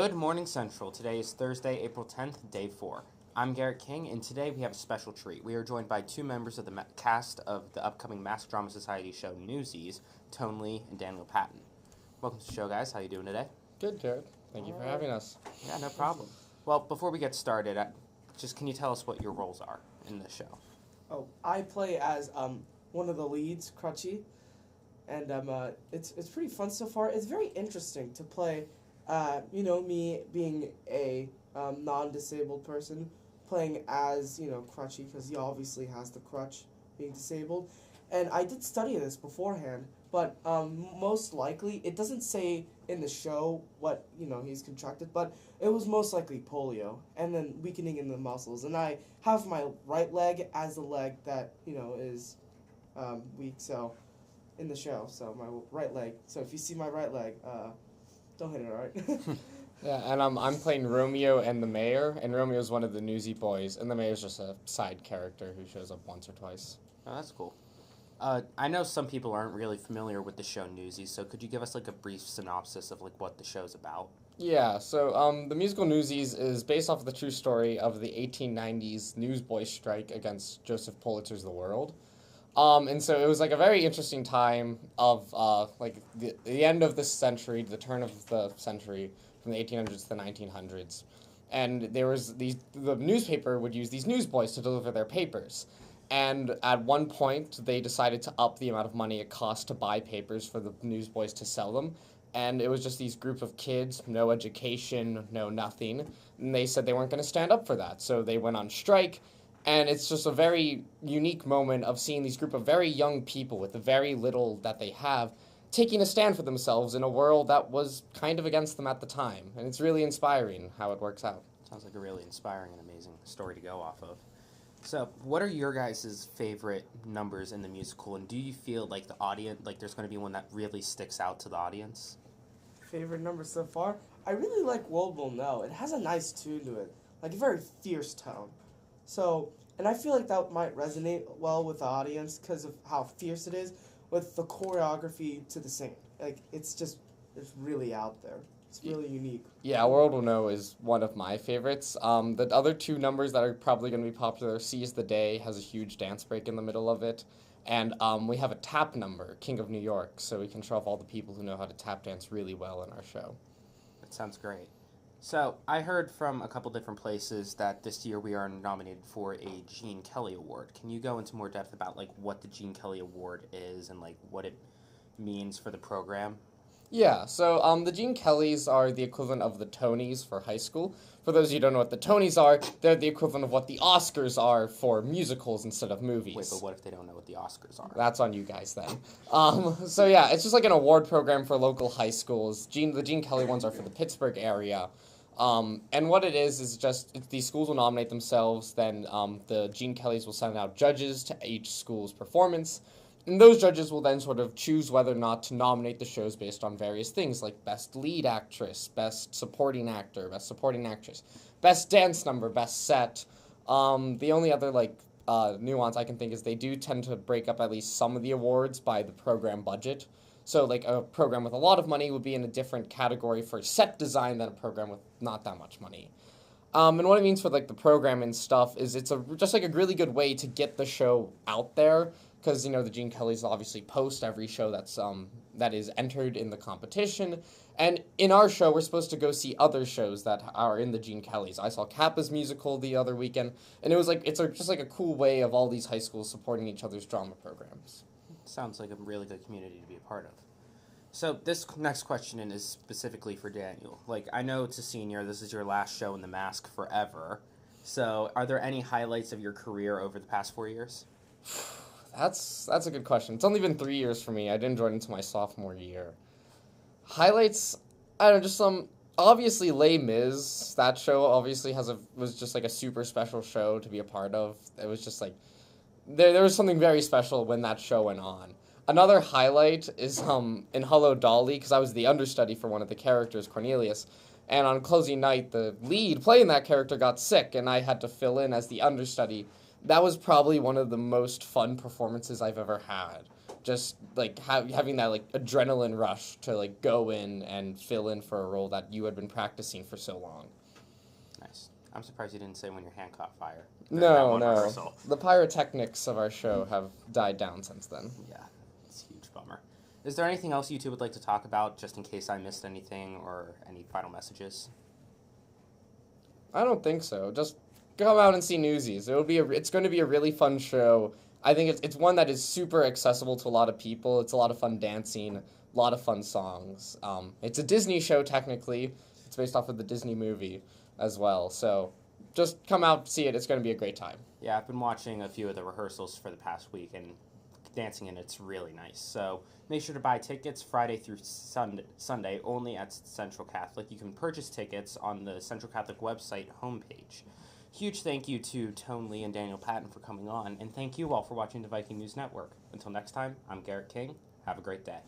Good morning, Central. Today is Thursday, April 10th, day 4. I'm Garrett King, and today we have a special treat. We are joined by two members of the cast of the upcoming Masked Drama Society show Newsies, Tone Lee and Daniel Patton. Welcome to the show, guys. How you doing today? Good, Jared. Thank you for having us. Yeah, no problem. Well, before we get started, can you tell us what your roles are in the show? Oh, I play as one of the leads, Crutchy, and it's pretty fun so far. It's very interesting to play. Me being a non-disabled person, playing as Crutchy because he obviously has the crutch, being disabled, and I did study this beforehand. But most likely, it doesn't say in the show what he's contracted, but it was most likely polio, and then weakening in the muscles. And I have my right leg as the leg that is weak. So in the show, so my right leg. So if you see my right leg, don't hit it, all right? Yeah, and I'm playing Romeo and the Mayor, and Romeo's one of the Newsy boys, and the Mayor's just a side character who shows up once or twice. Oh, that's cool. I know some people aren't really familiar with the show Newsies, so could you give us a brief synopsis of what the show's about? Yeah, so the musical Newsies is based off of the true story of the 1890s newsboy strike against Joseph Pulitzer's The World. And so it was a very interesting time of the end of this century, the turn of the century, from the 1800s to the 1900s. And there was the newspaper would use these newsboys to deliver their papers. And at one point, they decided to up the amount of money it cost to buy papers for the newsboys to sell them. And it was just these group of kids, no education, no nothing. And they said they weren't going to stand up for that. So they went on strike. And it's just a very unique moment of seeing these group of very young people with the very little that they have taking a stand for themselves in a world that was kind of against them at the time. And it's really inspiring how it works out. Sounds like a really inspiring and amazing story to go off of. So, what are your guys' favorite numbers in the musical, and do you feel like the audience, there's going to be one that really sticks out to the audience? Favorite number so far? I really like World Will Know. It has a nice tune to it, a very fierce tone. So, and I feel like that might resonate well with the audience because of how fierce it is with the choreography to the singing. It's really out there. It's really unique. Yeah, World Will Know is one of my favorites. The other two numbers that are probably going to be popular, Seize the Day has a huge dance break in the middle of it. And we have a tap number, King of New York, so we can show off all the people who know how to tap dance really well in our show. That sounds great. So, I heard from a couple different places that this year we are nominated for a Gene Kelly Award. Can you go into more depth about, what the Gene Kelly Award is and, what it means for the program? Yeah, so the Gene Kellys are the equivalent of the Tonys for high school. For those of you who don't know what the Tonys are, they're the equivalent of what the Oscars are for musicals instead of movies. Wait, but what if they don't know what the Oscars are? That's on you guys then. So yeah, it's just an award program for local high schools. The Gene Kelly ones are for the Pittsburgh area. And what it is just these schools will nominate themselves, then the Gene Kellys will send out judges to each school's performance. And those judges will then sort of choose whether or not to nominate the shows based on various things, like Best Lead Actress, Best Supporting Actor, Best Supporting Actress, Best Dance Number, Best Set. The only other, nuance I can think is they do tend to break up at least some of the awards by the program budget. So, a program with a lot of money would be in a different category for set design than a program with not that much money. And what it means for, the program and stuff is it's just a really good way to get the show out there. Because, the Gene Kellys obviously post every show that is entered in the competition. And in our show, we're supposed to go see other shows that are in the Gene Kellys. I saw Kappa's musical the other weekend, and it was it's just a cool way of all these high schools supporting each other's drama programs. Sounds like a really good community to be a part of. So this next question is specifically for Daniel. I know it's a senior, this is your last show in the Mask forever. So are there any highlights of your career over the past 4 years? That's a good question. It's only been 3 years for me. I didn't join until my sophomore year. Highlights, I don't know, just some, obviously Les Mis, that show obviously was just a super special show to be a part of. It was just there was something very special when that show went on. Another highlight is in Hello Dolly, because I was the understudy for one of the characters, Cornelius, and on closing night, the lead playing that character got sick, and I had to fill in as the understudy that was probably one of the most fun performances I've ever had. Just like having that like adrenaline rush to like go in and fill in for a role that you had been practicing for so long. Nice. I'm surprised you didn't say when your hand caught fire. No. The pyrotechnics of our show have died down since then. Yeah, it's a huge bummer. Is there anything else you two would like to talk about, just in case I missed anything, or any final messages? I don't think so. Just come out and see Newsies. It's going to be a really fun show. I think it's one that is super accessible to a lot of people. It's a lot of fun dancing, a lot of fun songs. It's a Disney show technically. It's based off of the Disney movie as well. So just come out, see it. It's going to be a great time. Yeah, I've been watching a few of the rehearsals for the past week and dancing in it's really nice. So make sure to buy tickets Friday through Sunday only at Central Catholic. You can purchase tickets on the Central Catholic website homepage. Huge thank you to Tone Lee and Daniel Patton for coming on, and thank you all for watching the Viking News Network. Until next time, I'm Garrett King. Have a great day.